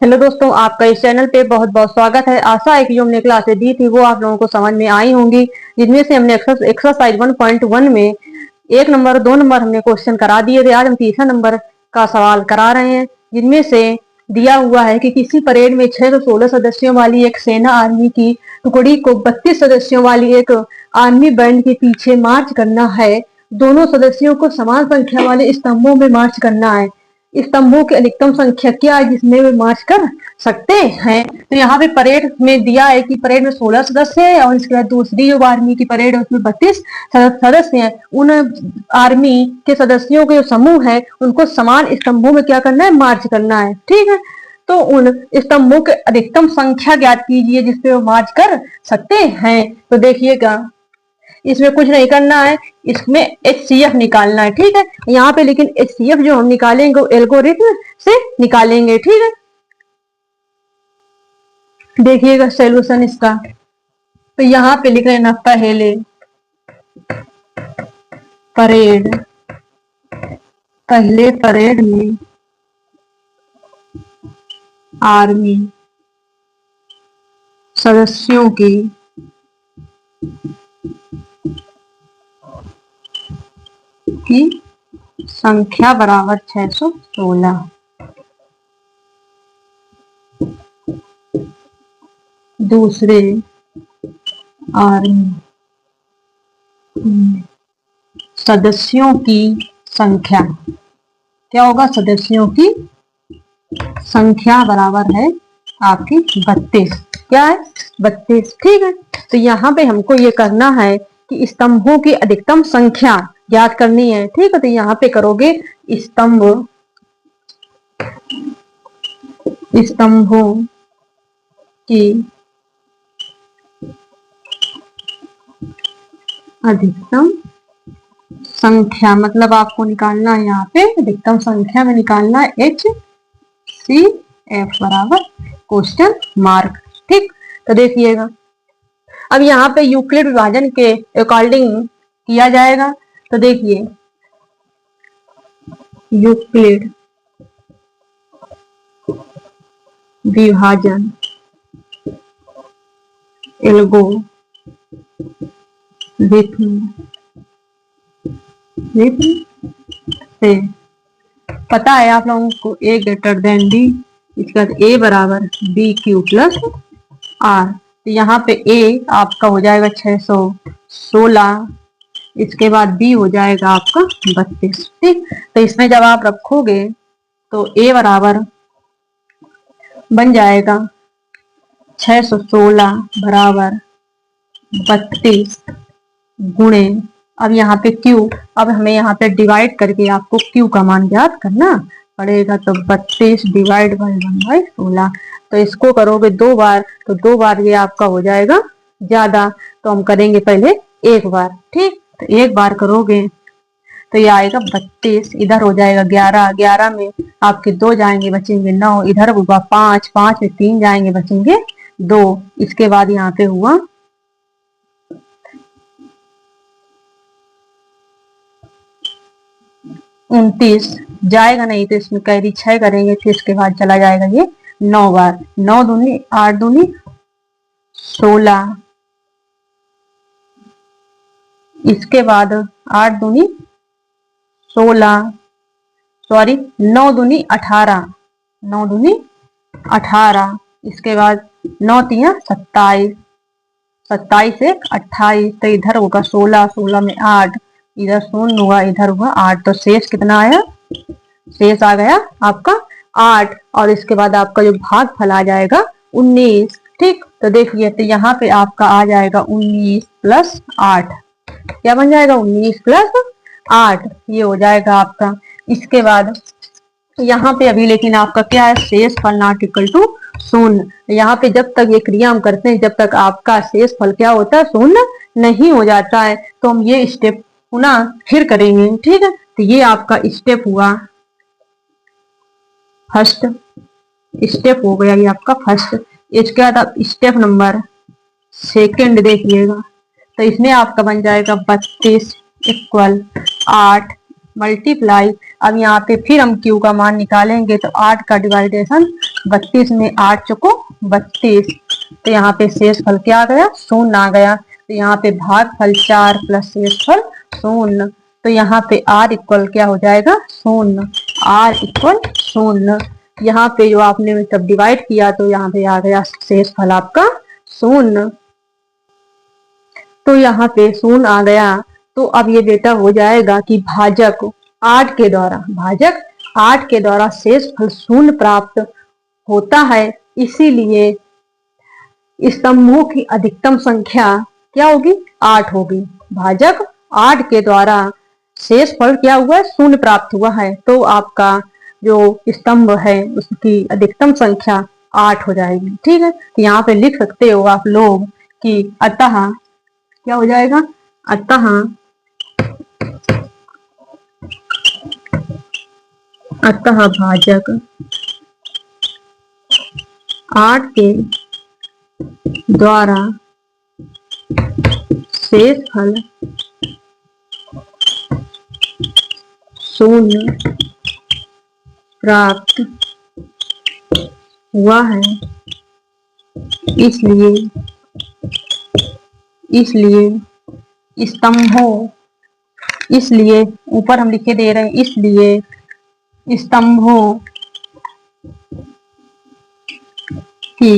Hello दोस्तों, आपका इस चैनल पे बहुत बहुत स्वागत है। आशा है कि जो हमने क्लासेस दी थी वो आप लोगों को समझ में आई होंगी, जिनमें से हमने एक्सरसाइज 1.1 में 1 नंबर 2 नंबर हमने क्वेश्चन करा दिए थे। आज हम तीसरा नंबर का सवाल करा रहे हैं, जिनमें से दिया हुआ है कि किसी परेड में 616 सदस्यों वाली एक सेना आर्मी की टुकड़ी को 32 सदस्यों वाली एक आर्मी बैंड के पीछे मार्च करना है। दोनों सदस्यों को समान संख्या वाले स्तंभों में मार्च करना है। स्तंभों की अधिकतम संख्या क्या है जिसमें वे मार्च कर सकते हैं? तो यहाँ पे परेड में दिया है कि परेड में 16 सदस्य है और इसके बाद दूसरी जो आर्मी की परेड है उसमें 32 सदस्य हैं। उन आर्मी के सदस्यों के जो समूह है उनको समान स्तंभों में क्या करना है? मार्च करना है। ठीक है, तो उन स्तंभों की अधिकतम संख्या ज्ञात कीजिए जिसपे वो मार्च कर सकते हैं। तो देखिएगा, इसमें कुछ नहीं करना है, इसमें HCF निकालना है। ठीक है, यहाँ पे लेकिन HCF जो हम निकालेंगे वो एल्गोरिथम से निकालेंगे। ठीक है, देखिएगा सॉल्यूशन इसका। तो यहाँ पे लिख रहे हैं ना, पहले परेड में आर्मी सदस्यों की संख्या बराबर 616। दूसरे आर्मी सदस्यों की संख्या क्या होगा? सदस्यों की संख्या बराबर है आपकी 32। क्या है? 32। ठीक है, तो यहाँ पे हमको ये करना है कि स्तंभों की अधिकतम संख्या ज्ञात करनी है। ठीक है, तो यहाँ पे करोगे स्तंभों की अधिकतम संख्या, मतलब आपको निकालना है यहाँ पे अधिकतम संख्या में निकालना है HCF बराबर क्वेश्चन मार्क। ठीक, तो देखिएगा अब यहाँ पे यूक्लिड विभाजन के अकॉर्डिंग किया जाएगा। तो देखिए, यूक्लिड विभाजन एल्गोरिथम से पता है आप लोगों को A ग्रेटर देन B, इसके बाद A बराबर BQ प्लस R। तो यहाँ पे A आपका हो जाएगा 616, इसके बाद B हो जाएगा आपका 32। ठीक, तो इसमें जब आप रखोगे तो A बराबर बन जाएगा 616 बराबर 32 गुणे, अब यहाँ पे Q, अब हमें यहाँ पे डिवाइड करके आपको Q का मान ज्ञात करना पड़ेगा। तो 32 डिवाइड बाई 1/16। तो इसको करोगे 2 बार तो 2 बार ये आपका हो जाएगा ज्यादा, तो हम करेंगे पहले 1 बार। ठीक, तो 1 बार करोगे तो ये आएगा 32, इधर हो जाएगा 11, 11 में आपके 2 जाएंगे बचेंगे 9, इधर होगा 5, 5 में 3 जाएंगे बचेंगे 2, इसके बाद यहाँ पे हुआ 29, जाएगा नहीं तो इसमें कैरी 6 करेंगे, फिर इसके बाद चला जाएगा ये 9 बार, 9 दूनी 8 दूनी 16, इसके बाद 8 दूनी 16, सॉरी 9 दूनी 18, 9 दूनी 18, इसके बाद 9 तिया 27, 27 से 28, तो इधर होगा 16, 16 में 8, इधर 0 हुआ, इधर हुआ 8, तो शेष कितना आया? शेष आ गया आपका 8, और इसके बाद आपका जो भागफल आ जाएगा 19। ठीक, तो देखिए, तो यहाँ पे आपका आ जाएगा 19 प्लस 8। क्या बन जाएगा? 19 प्लस 8, ये हो जाएगा आपका। इसके बाद यहाँ पे अभी लेकिन आपका क्या है? शेष फल नॉट इक्वल टू 0। यहाँ पे जब तक ये क्रिया हम करते हैं, जब तक आपका शेष फल क्या होता है? 0 नहीं हो जाता है, तो हम ये स्टेप पुनः फिर करेंगे। ठीक है, तो ये आपका स्टेप हुआ फर्स्ट, स्टेप हो गया ये आपका फर्स्ट। इसके बाद आप स्टेप नंबर सेकंड देखिएगा, तो इसमें आपका बन जाएगा 32 इक्वल 8 मल्टीप्लाई, अब यहाँ पे फिर हम Q का मान निकालेंगे, तो 8 का डिवाइडेशन 32 में 8 चुको 32, तो यहाँ पे शेषफल क्या आ गया, शून्य आ गया। तो यहाँ पे भागफल 4 प्लस शेषफल शून्य, तो यहाँ पे r इक्वल क्या हो जाएगा, शून्य। r इक्वल शून्य। यहाँ पे जो आपने सब डिवाइड किया तो यहाँ पे आ गया शेषफल आपका शून्य। तो यहाँ पे शून्य आ गया। तो अब ये बेटा हो जाएगा कि भाजक 8 के द्वारा शेषफल शून्य प्राप्त होता है, इसीलिए स्तंभों की अधिकतम संख्या क्या होगी, 8 होगी। भाजक 8 के द्वारा शेषफल क्या हुआ है, शून्य प्राप्त हुआ है, तो आपका जो स्तंभ है उसकी अधिकतम संख्या 8 हो जाएगी। ठीक है, तो यहाँ पे लिख सकते हो आप लोग कि अतः क्या हो जाएगा, अतः भाजक 8 के द्वारा शेषफल शून्य प्राप्त हुआ है, इसलिए ऊपर हम लिखे दे रहे हैं, इसलिए स्तंभों की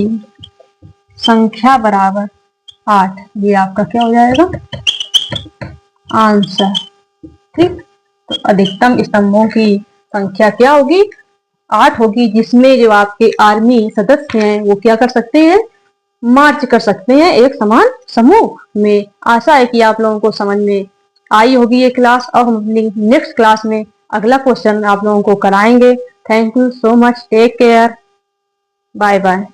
संख्या बराबर 8। ये आपका क्या हो जाएगा, आंसर। ठीक, तो अधिकतम स्तंभों की संख्या क्या होगी, 8 होगी, जिसमें जो आपके आर्मी सदस्य हैं वो क्या कर सकते हैं, मार्च कर सकते हैं एक समान समूह में। आशा है कि आप लोगों को समझ में आई होगी ये क्लास। और हम अपनी नेक्स्ट क्लास में अगला क्वेश्चन आप लोगों को कराएंगे। Thank you so much, take care, bye bye.